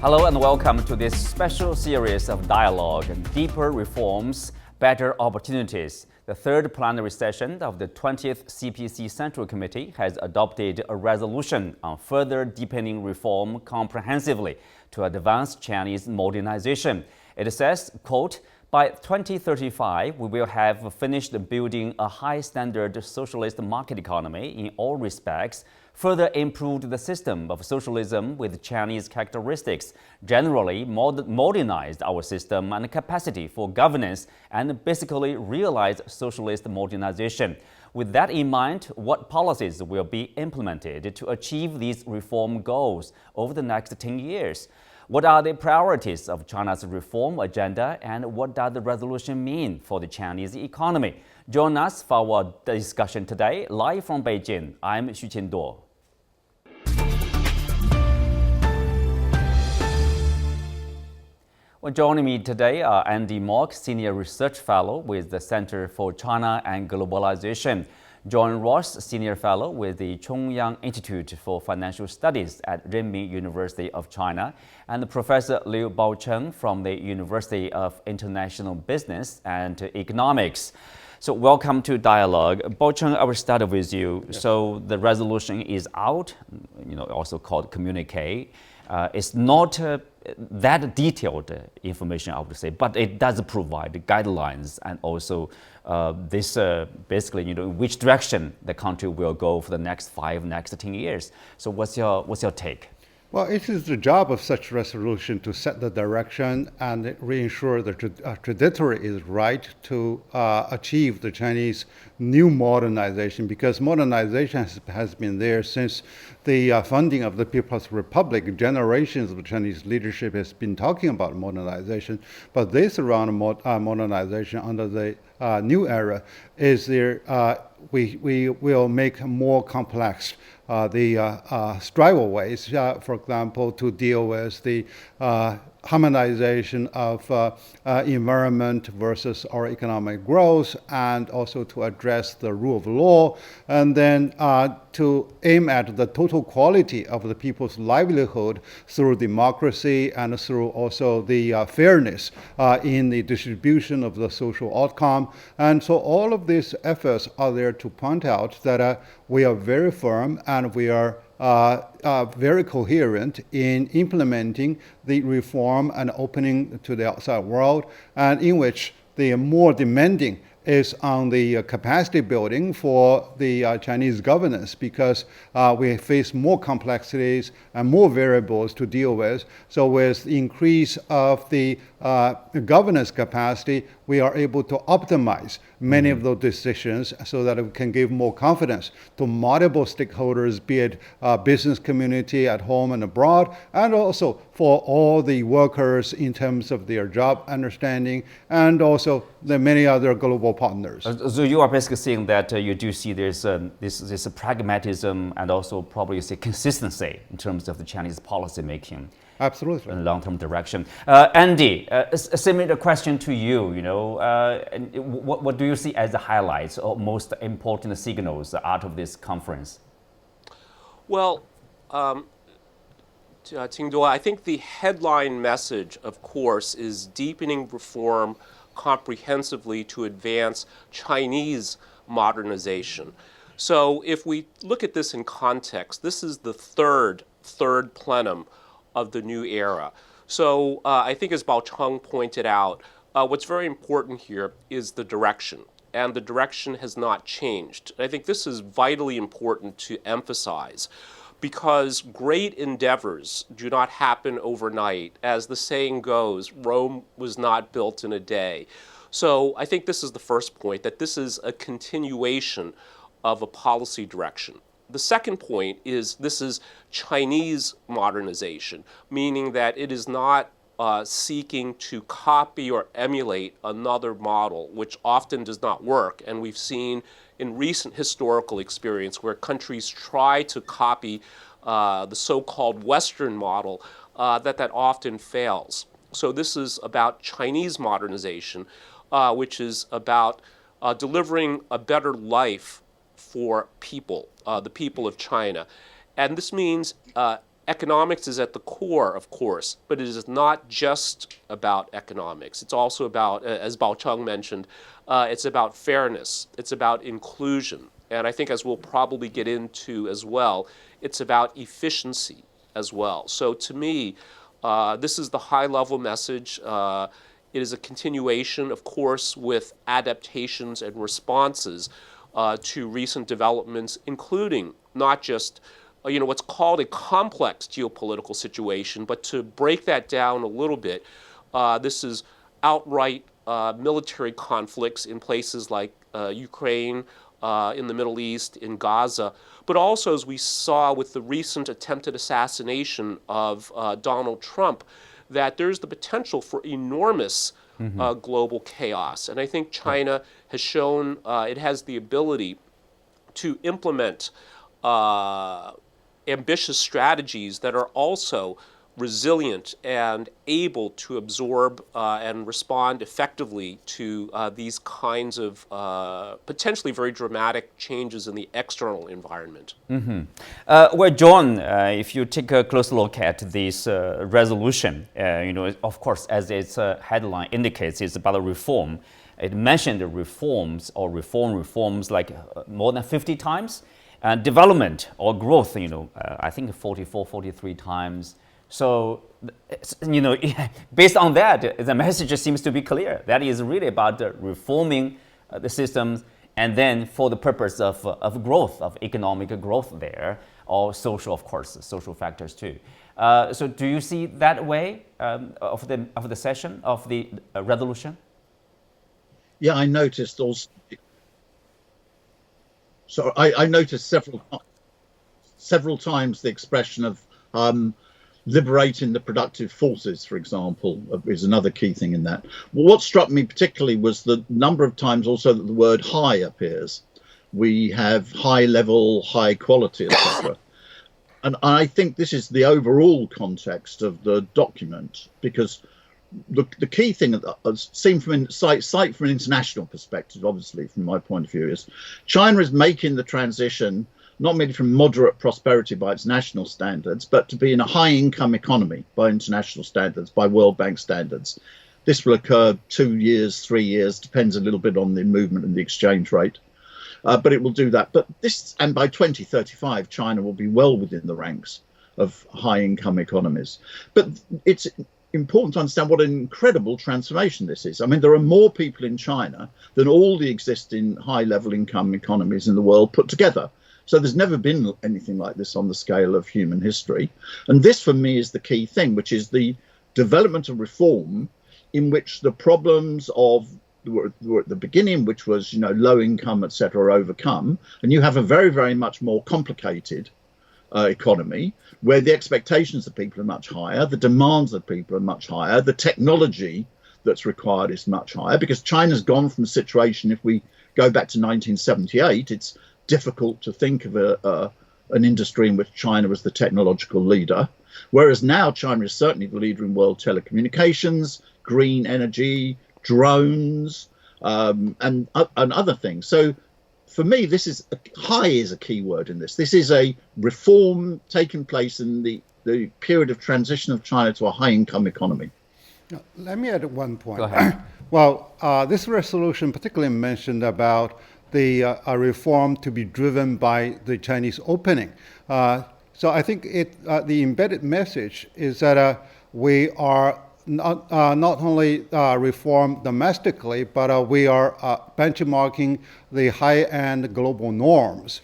Hello and welcome to this special series of dialogue, Deeper Reforms, Better Opportunities. The third plenary session of the 20th CPC Central Committee has adopted a resolution on further deepening reform comprehensively to advance Chinese modernization. It says, quote, by 2035, we will have finished building a high-standard socialist market economy in all respects, further improved the system of socialism with Chinese characteristics, generally modernized our system and capacity for governance, and basically realized socialist modernization. With that in mind, what policies will be implemented to achieve these reform goals over the next 10 years? What are the priorities of China's reform agenda, and what does the resolution mean for the Chinese economy? Join us for our discussion today, live from Beijing. I'm Xu Qinduo. Well, joining me today are Andy Mok, Senior Research Fellow with the Center for China and Globalization, John Ross, Senior Fellow with the Chongyang Institute for Financial Studies at Renmin University of China, and Professor Liu Baocheng from the University of International Business and Economics. So welcome to Dialogue. Baocheng, I will start with you. Yes. So the resolution is out, also called communique. It's not that detailed information, I would say, but it does provide guidelines and also basically, which direction the country will go for the next 10 years. So what's your take? Well, it is the job of such resolution to set the direction and reassure the trajectory is right to achieve the Chinese new modernization, because modernization has been there since the founding of the People's Republic. Generations of Chinese leadership has been talking about modernization, but this round of modernization under the new era is there. We will make more complex the strivable ways, for example, to deal with the harmonization of environment versus our economic growth, and also to address the rule of law, and then to aim at the total quality of the people's livelihood through democracy and through also the fairness in the distribution of the social outcome. And so all of these efforts are there to point out that we are very firm and we are very coherent in implementing the reform and opening to the outside world, and in which the more demanding is on the capacity building for the Chinese governance, because we face more complexities and more variables to deal with. So with the increase of the governance capacity, we are able to optimize many of those decisions so that we can give more confidence to multiple stakeholders, be it business community at home and abroad, and also for all the workers in terms of their job understanding, and also the many other global partners. So you are basically saying that you do see there's this pragmatism and also probably you say consistency in terms of the Chinese policy making. Absolutely. In long-term direction. Andy, a similar question to you. What do you see as the highlights or most important signals out of this conference? Well, Qingduo, I think the headline message, of course, is deepening reform comprehensively to advance Chinese modernization. So if we look at this in context, this is the third plenum of the new era. So I think, as Baocheng pointed out, what's very important here is the direction, and the direction has not changed. I think this is vitally important to emphasize, because great endeavors do not happen overnight. As the saying goes, Rome was not built in a day. So I think this is the first point, that this is a continuation of a policy direction. The second point is this is Chinese modernization, meaning that it is not seeking to copy or emulate another model, which often does not work. And we've seen in recent historical experience where countries try to copy the so-called Western model, that often fails. So this is about Chinese modernization, which is about delivering a better life for people, the people of China. And this means economics is at the core, of course, but it is not just about economics. It's also about, as Baocheng mentioned, it's about fairness, it's about inclusion, and I think, as we'll probably get into as well, it's about efficiency as well. So to me, this is the high-level message. It is a continuation, of course, with adaptations and responses to recent developments, including not just what's called a complex geopolitical situation, but to break that down a little bit, this is outright military conflicts in places like Ukraine, in the Middle East, in Gaza, but also, as we saw with the recent attempted assassination of Donald Trump, that there's the potential for enormous global chaos. And I think China has shown it has the ability to implement ambitious strategies that are also resilient and able to absorb and respond effectively to these kinds of potentially very dramatic changes in the external environment. Well, John, if you take a close look at this resolution, of course, as its headline indicates, it's about a reform. It mentioned the reforms or reforms like more than 50 times. And development or growth, I think 44, 43 times. So, based on that, the message seems to be clear. That is really about reforming the systems, and then for the purpose of growth, of economic growth there, or social, of course, social factors too. So, do you see that way of the session, of the resolution? Yeah, I noticed also. So I noticed several times the expression of liberating the productive forces, for example, is another key thing in that. Well, what struck me particularly was the number of times also that the word high appears. We have high level, high quality, etc. And I think this is the overall context of the document, because the key thing, seen from sight from an international perspective, obviously from my point of view, is China is making the transition not merely from moderate prosperity by its national standards, but to be in a high-income economy by international standards, by World Bank standards. This will occur 2 years, 3 years, depends a little bit on the movement in the exchange rate, but it will do that. But and by 2035, China will be well within the ranks of high-income economies. But it's important to understand what an incredible transformation this is. I mean, there are more people in China than all the existing high-level income economies in the world put together. So there's never been anything like this on the scale of human history. And this, for me, is the key thing, which is the development of reform in which the problems of were at the beginning, which was, low income, etc., are overcome. And you have a very, very much more complicated economy, where the expectations of people are much higher, the demands of people are much higher, the technology that's required is much higher, because China's gone from a situation, if we go back to 1978, it's difficult to think of an industry in which China was the technological leader, whereas now China is certainly the leader in world telecommunications, green energy, drones, and other things. So for me, this is high is a key word in this. This is a reform taking place in the period of transition of China to a high-income economy. Let me add one point. Go ahead. Well, this resolution particularly mentioned about the reform to be driven by the Chinese opening. So I think the embedded message is that we are not only reform domestically, but we are benchmarking the high-end global norms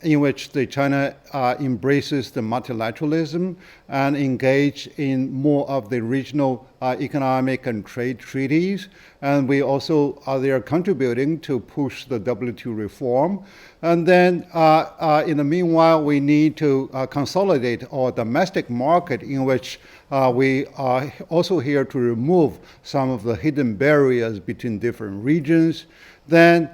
in which China embraces the multilateralism and engage in more of the regional economic and trade treaties. And we also are there contributing to push the WTO reform. And then in the meanwhile, we need to consolidate our domestic market, in which we are also here to remove some of the hidden barriers between different regions. Then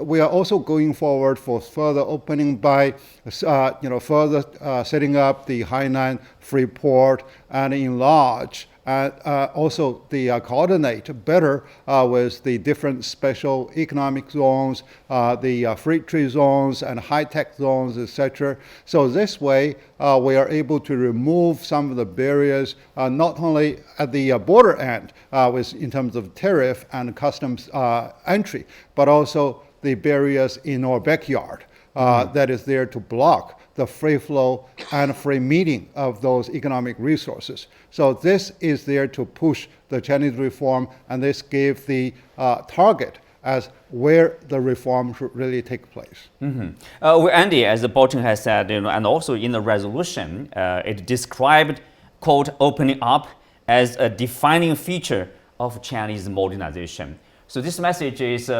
we are also going forward for further opening by, further setting up the Hainan free port and enlarge and also the coordinate better with the different special economic zones, the free trade zones and high-tech zones, etc. So this way, we are able to remove some of the barriers, not only at the border end in terms of tariff and customs entry, but also the barriers in our backyard that is there to block the free flow and free meeting of those economic resources. So this is there to push the Chinese reform, and this gave the target as where the reform should really take place. Well, Andy, as Baocheng has said, and also in the resolution, it described, quote, opening up as a defining feature of Chinese modernization. So this message is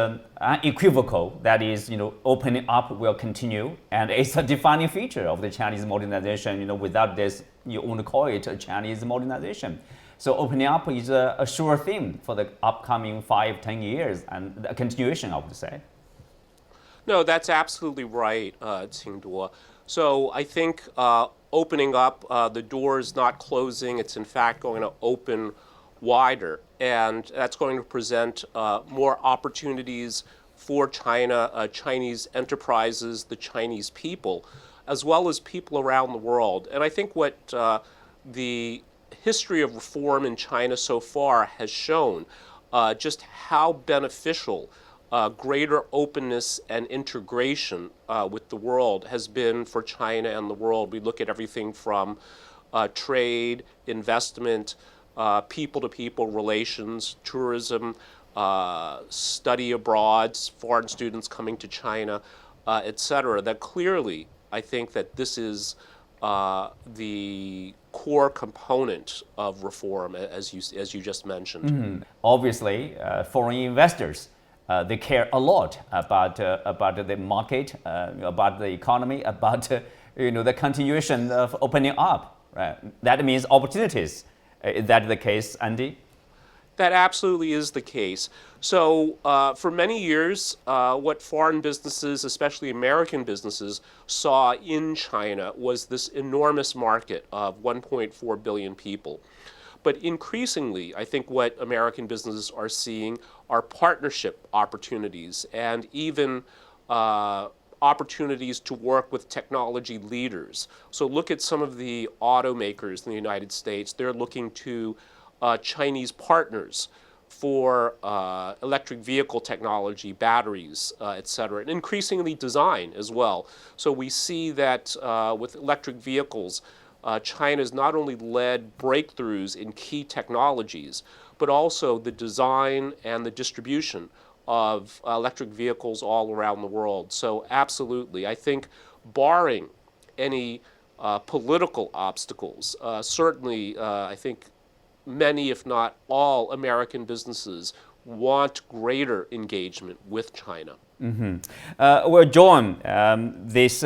unequivocal. That is, opening up will continue, and it's a defining feature of the Chinese modernization. Without this, you won't call it a Chinese modernization. So opening up is a sure thing for the upcoming 5-10 years, and a continuation, I would say. No, that's absolutely right, Qingduo. So I think opening up, the door is not closing. It's in fact going to open wider, and that's going to present more opportunities for China, Chinese enterprises, the Chinese people, as well as people around the world. And I think what the history of reform in China so far has shown just how beneficial greater openness and integration with the world has been for China and the world. We look at everything from trade, investment, people-to-people relations, tourism, study abroad, foreign students coming to China, etc. That clearly, I think that this is the core component of reform, as you just mentioned. Obviously, foreign investors, they care a lot about the market, about the economy, about the continuation of opening up. Right? That means opportunities. Is that the case, Andy? That absolutely is the case. So for many years, what foreign businesses, especially American businesses, saw in China was this enormous market of 1.4 billion people. But increasingly, I think what American businesses are seeing are partnership opportunities and even opportunities to work with technology leaders. So look at some of the automakers in the United States. They're looking to Chinese partners for electric vehicle technology, batteries, et cetera, and increasingly design as well. So we see that with electric vehicles, China has not only led breakthroughs in key technologies, but also the design and the distribution of electric vehicles all around the world. So absolutely, I think barring any political obstacles, certainly I think many, if not all, American businesses want greater engagement with China. Well, John, it's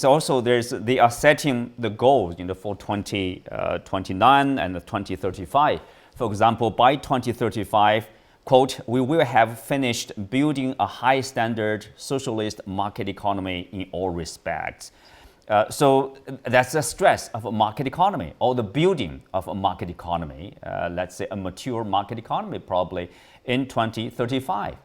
also they are setting the goals for 2029 and 2035. For example, by 2035, quote, we will have finished building a high standard socialist market economy in all respects. So that's the stress of a market economy, or the building of a market economy, let's say a mature market economy probably in 2035.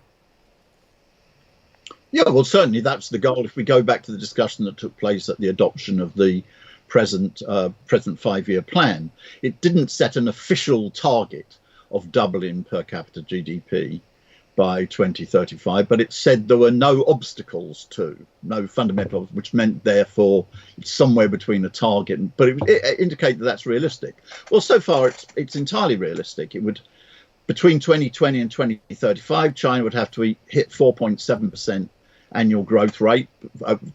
Yeah, well, certainly that's the goal. If we go back to the discussion that took place at the adoption of the present 5-year plan, it didn't set an official target of doubling per capita GDP by 2035, but it said there were no obstacles no fundamental, which meant therefore it's somewhere between a target, but it indicated that that's realistic. Well, so far it's entirely realistic. It would, between 2020 and 2035, China would have to hit 4.7% annual growth rate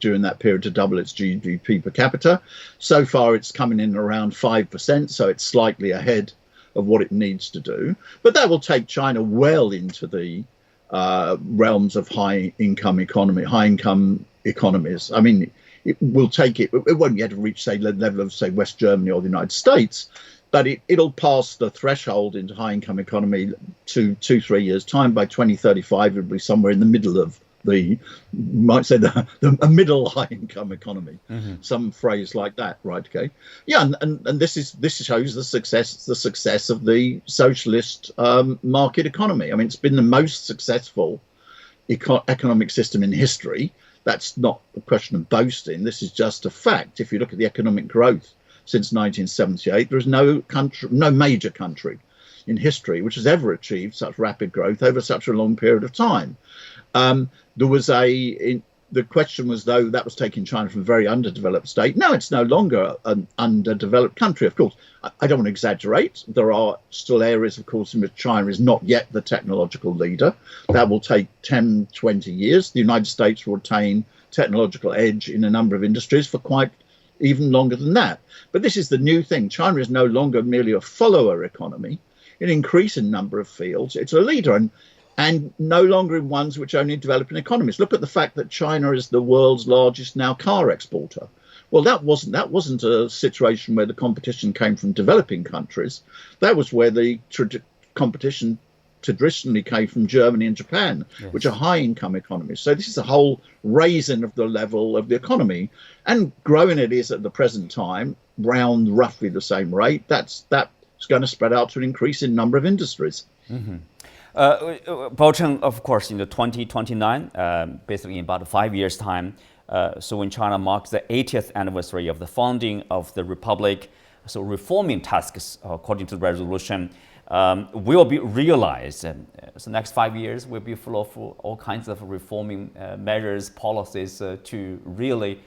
during that period to double its GDP per capita. So far it's coming in around 5%, so it's slightly ahead of what it needs to do, but that will take China well into the realms of high income economies. I mean, it will take it won't yet reach, say, the level of, say, West Germany or the United States, but it'll pass the threshold into high income economy 2-3 years time. By 2035, it'll be somewhere in the middle of the might say a middle high income economy, some phrase like that, right? Okay, yeah, and this shows the success of the socialist market economy. I mean, it's been the most successful economic system in history. That's not a question of boasting. This is just a fact. If you look at the economic growth since 1978, there is no major country in history which has ever achieved such rapid growth over such a long period of time. The question was, though, that was taking China from a very underdeveloped state. No, it's no longer an underdeveloped country. Of course, I don't want to exaggerate. There are still areas, of course, in which China is not yet the technological leader. That will take 10, 20 years. The United States will attain technological edge in a number of industries for quite even longer than that. But this is the new thing. China is no longer merely a follower economy. In an increasing number of fields, it's a leader, and no longer in ones which only developing economies. Look at the fact that China is the world's largest now car exporter. Well, that wasn't a situation where the competition came from developing countries. That was where the competition traditionally came from Germany and Japan, yes, which are high-income economies. So this is a whole raising of the level of the economy, and growing it is at the present time round roughly the same rate. That's going to spread out to an increasing number of industries. Baocheng, of course, in the 2029, basically in about 5 years' time, so when China marks the 80th anniversary of the founding of the Republic, so reforming tasks, according to the resolution, will be realized. So next 5 years will be full of all kinds of reforming measures, policies to really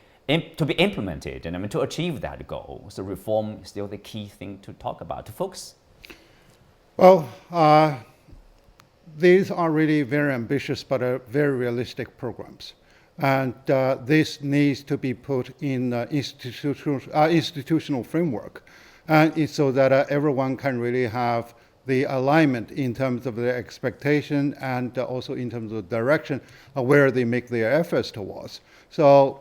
to be implemented, and I mean to achieve that goal. So reform is still the key thing to talk about, to focus. Well, these are really very ambitious but very realistic programs. And this needs to be put in institutional framework, and so that everyone can really have the alignment in terms of their expectation and also in terms of direction where they make their efforts towards. So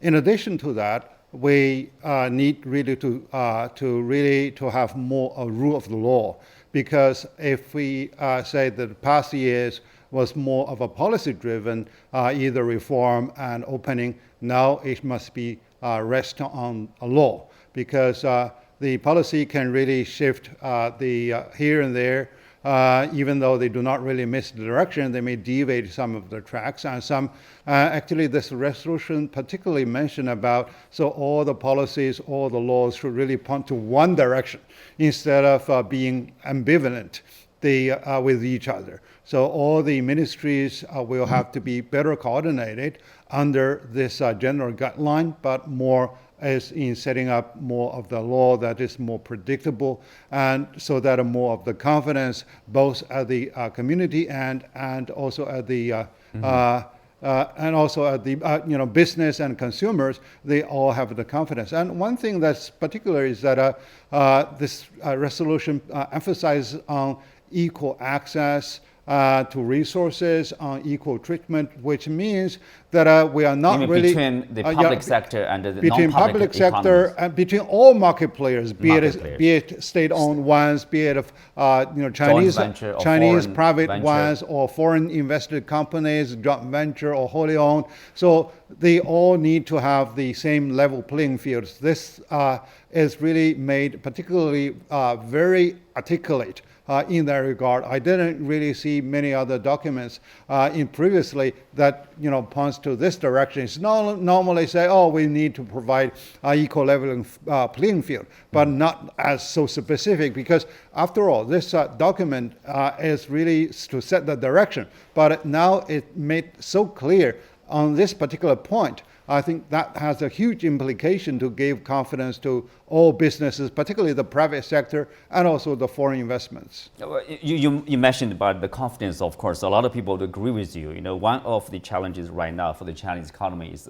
in addition to that, we need really to have more a rule of the law, because if we say that the past years was more of a policy-driven, either reform and opening, now it must be rest on a law, because the policy can really shift the here and there. Even though they do not really miss the direction, they may deviate some of the tracks. And some, actually this resolution particularly mentioned about, so all the policies, all the laws should really point to one direction instead of being ambivalent with each other. So all the ministries will have to be better coordinated under this general guideline, but more as in setting up more of the law that is more predictable, and so that more of the confidence both at the community and also at the business and consumers, they all have the confidence. And one thing that's particular is that this resolution emphasizes on equal access to resources, on equal treatment, which means that we are not really between the public sector and the between non-public public sector economies. and between all market players, be it state-owned ones, be it Chinese private ones, or foreign invested companies, joint venture or wholly owned. So they all need to have the same level playing fields. This is really made particularly very articulate in that regard. I didn't really see many other documents in previously that points to this direction. It's normally say, oh, we need to provide equal leveling playing field, but not as so specific, because after all, this document is really to set the direction. But now it made so clear on this particular point. I think that has a huge implication to give confidence to all businesses, particularly the private sector and also the foreign investments. You mentioned about the confidence, of course. A lot of people would agree with you. One of the challenges right now for the Chinese economy is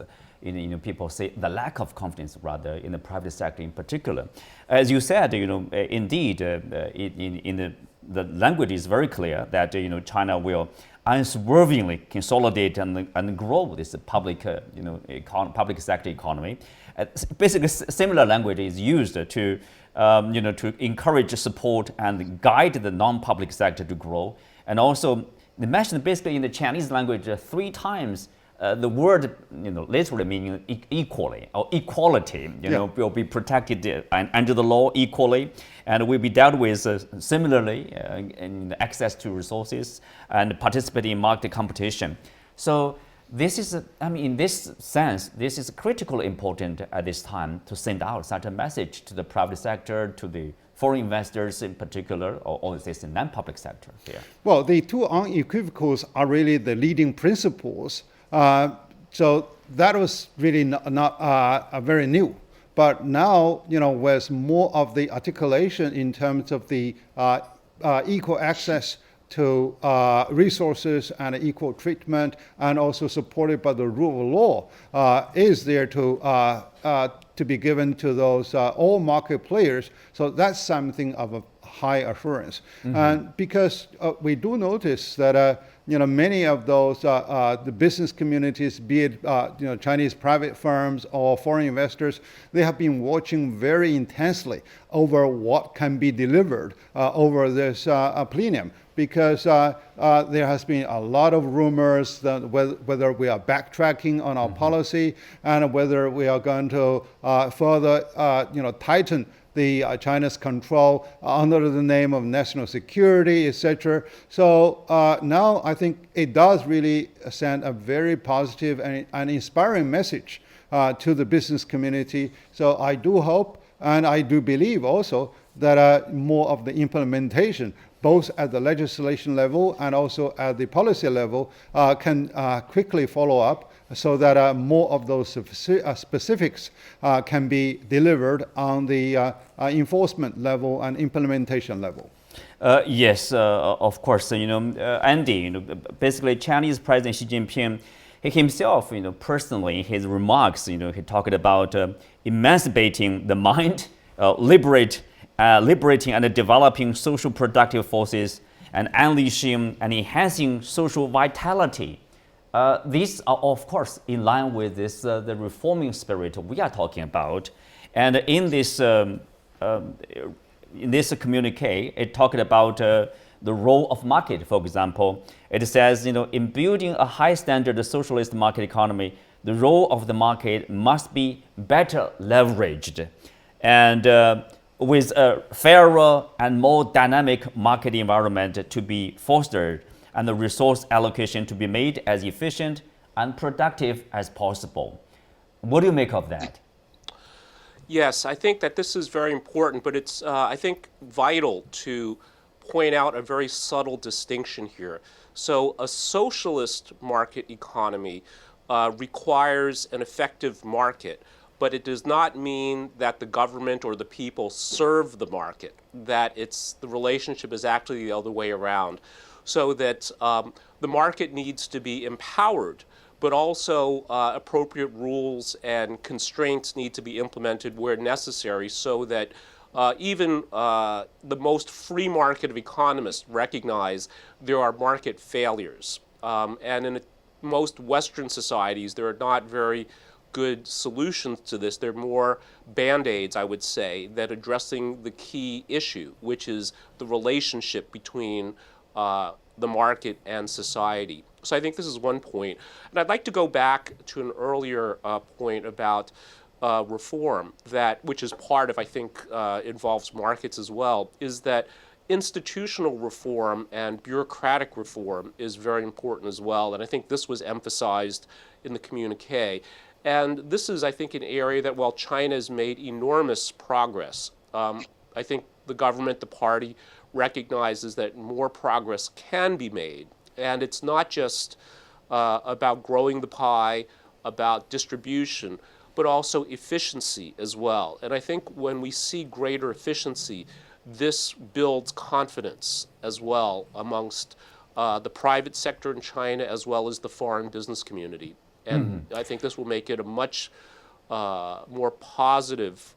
people say the lack of confidence, rather, in the private sector in particular. As you said, indeed, the language is very clear that China will unswervingly consolidate and grow this public sector economy. Basically, similar language is used to encourage, support, and guide the non-public sector to grow, and also they mentioned basically in the Chinese language 3 times the word, literally meaning equally or equality, will be protected under the law equally, and will be dealt with similarly in access to resources and participating in market competition. So this is, in this sense, this is critically important at this time to send out such a message to the private sector, to the foreign investors in particular, or is this the non-public sector here? Well, the two unequivocals are really the leading principles. So that was really not very new. But now, with more of the articulation in terms of the equal access to resources and equal treatment, and also supported by the rule of law, is there to be given to those all market players. So that's something of a high assurance. And because we do notice that many of those the business communities, be it Chinese private firms or foreign investors, they have been watching very intensely over what can be delivered over this plenum, because there has been a lot of rumors that whether we are backtracking on our policy and whether we are going to further tighten the China's control under the name of national security, etc. So now I think it does really send a very positive and inspiring message to the business community. So I do hope, and I do believe also, that more of the implementation, both at the legislation level and also at the policy level, can quickly follow up, so that more of those specifics can be delivered on the enforcement level and implementation level. Yes, of course. Andy, basically Chinese President Xi Jinping, he himself, personally, in his remarks, he talked about emancipating the mind, liberating and developing social productive forces, and unleashing and enhancing social vitality. These are, of course, in line with this the reforming spirit we are talking about. And in this communique, it talked about the role of market. For example, it says, in building a high standard socialist market economy, the role of the market must be better leveraged, and with a fairer and more dynamic market environment to be fostered, and the resource allocation to be made as efficient and productive as possible. What do you make of that? Yes, I think that this is very important, but it's, I think, vital to point out a very subtle distinction here. So a socialist market economy requires an effective market, but it does not mean that the government or the people serve the market, that the relationship is actually the other way around. So that the market needs to be empowered, but also appropriate rules and constraints need to be implemented where necessary, so that even the most free market of economists recognize there are market failures. And in most Western societies, there are not very good solutions to this. They're more band-aids, I would say, that addressing the key issue, which is the relationship between the market and society. So I think this is one point. And I'd like to go back to an earlier point about reform, which is part of, I think, involves markets as well, is that institutional reform and bureaucratic reform is very important as well. And I think this was emphasized in the communique. And this is, I think, an area that while China has made enormous progress, I think the government, the party, recognizes that more progress can be made. And it's not just about growing the pie, about distribution, but also efficiency as well. And I think when we see greater efficiency, this builds confidence as well amongst the private sector in China as well as the foreign business community. And I think this will make it a much more positive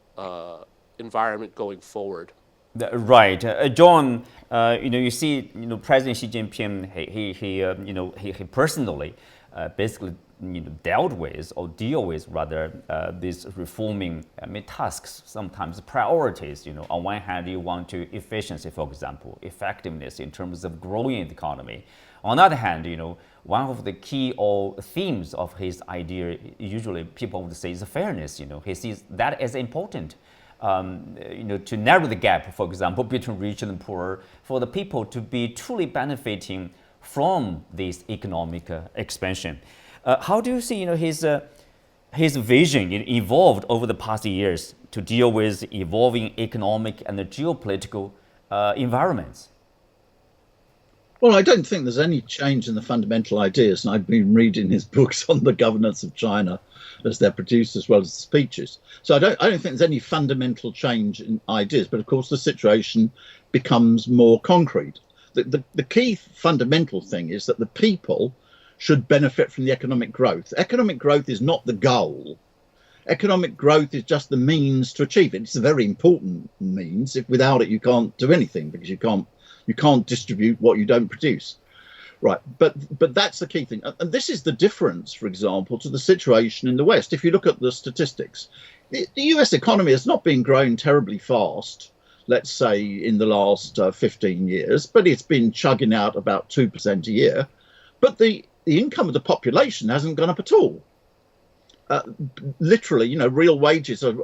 environment going forward. Right, John. You see, President Xi Jinping, he personally basically dealt with or deal with rather these reforming tasks, sometimes priorities. On one hand, you want to efficiency, for example, effectiveness in terms of growing the economy. On the other hand, one of the key or themes of his idea, usually people would say, is fairness. He sees that as important. To narrow the gap, for example, between rich and poor, for the people to be truly benefiting from this economic expansion. How do you see, his vision evolved over the past years to deal with evolving economic and geopolitical environments? Well, I don't think there's any change in the fundamental ideas, and I've been reading his books on the governance of China as they're produced, as well as the speeches. So I don't think there's any fundamental change in ideas, but of course the situation becomes more concrete. The key fundamental thing is that the people should benefit from the economic growth. Economic growth is not the goal. Economic growth is just the means to achieve it. It's a very important means. If without it, you can't do anything, because you can't distribute what you don't produce. Right, but that's the key thing. And this is the difference, for example, to the situation in the West. If you look at the statistics, the US economy has not been growing terribly fast, let's say, in the last 15 years, but it's been chugging out about 2% a year. But the income of the population hasn't gone up at all. Literally, real wages are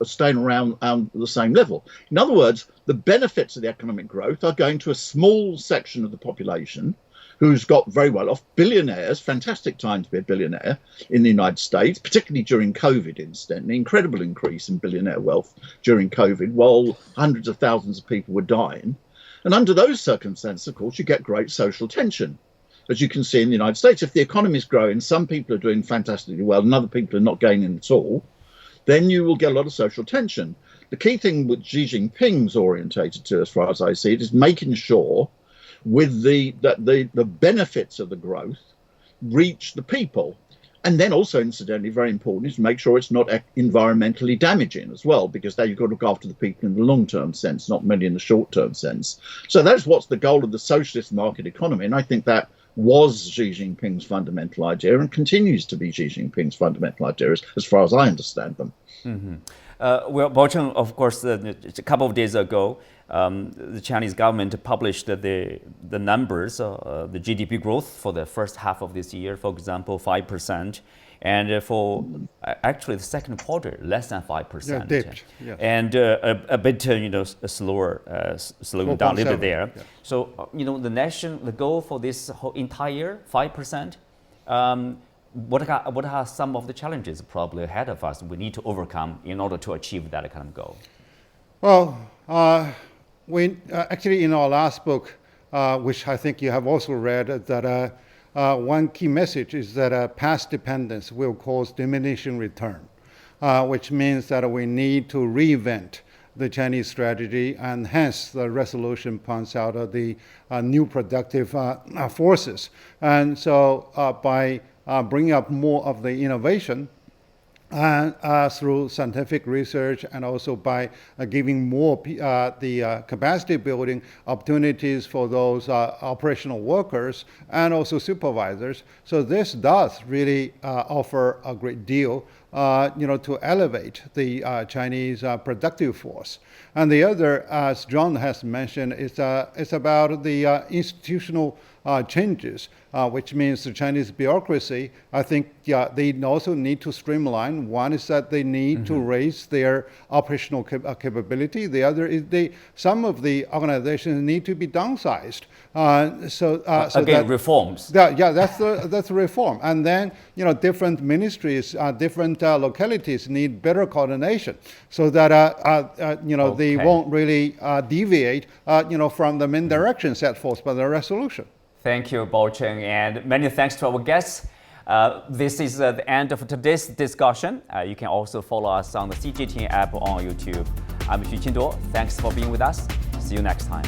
staying around the same level. In other words, the benefits of the economic growth are going to a small section of the population who's got very well off, billionaires. Fantastic time to be a billionaire in the United States, particularly during COVID, incidentally. Incredible increase in billionaire wealth during COVID, while hundreds of thousands of people were dying. And under those circumstances, of course, you get great social tension. As you can see in the United States, if the economy is growing, some people are doing fantastically well and other people are not gaining at all, then you will get a lot of social tension. The key thing which Xi Jinping's orientated to, as far as I see it, is making sure that the benefits of the growth reach the people. And then also, incidentally, very important is to make sure it's not environmentally damaging as well, because now you've got to look after the people in the long-term sense, not merely in the short-term sense. So that's what's the goal of the socialist market economy. And I think that was Xi Jinping's fundamental idea and continues to be Xi Jinping's fundamental idea, as far as I understand them. Mm-hmm. Well, Baocheng, of course, a couple of days ago, the Chinese government published the numbers, the GDP growth for the first half of this year, for example, 5%. And for actually the second quarter, less than 5%. Yeah, dipped, yes. And a bit, slowing down a little bit there. Yeah. So, the goal for this whole entire 5%, what are some of the challenges probably ahead of us we need to overcome in order to achieve that kind of goal? Well, we actually in our last book, which I think you have also read, that one key message is that past dependence will cause diminishing return, which means that we need to reinvent the Chinese strategy, and hence the resolution points out the new productive forces. And so by bringing up more of the innovation, through scientific research, and also by giving more the capacity building opportunities for those operational workers and also supervisors. So this does really offer a great deal to elevate the Chinese productive force. And the other, as John has mentioned, is about the institutional changes, which means the Chinese bureaucracy, I think they also need to streamline. One is that they need to raise their operational capability. The other is some of the organizations need to be downsized. So again, reforms. That's the reform. And then different ministries, different localities need better coordination, so that they won't really deviate from the main direction set forth by the resolution. Thank you, Baocheng, and many thanks to our guests. This is the end of today's discussion. You can also follow us on the CGTN app on YouTube. I'm Xu Qinduo. Thanks for being with us. See you next time.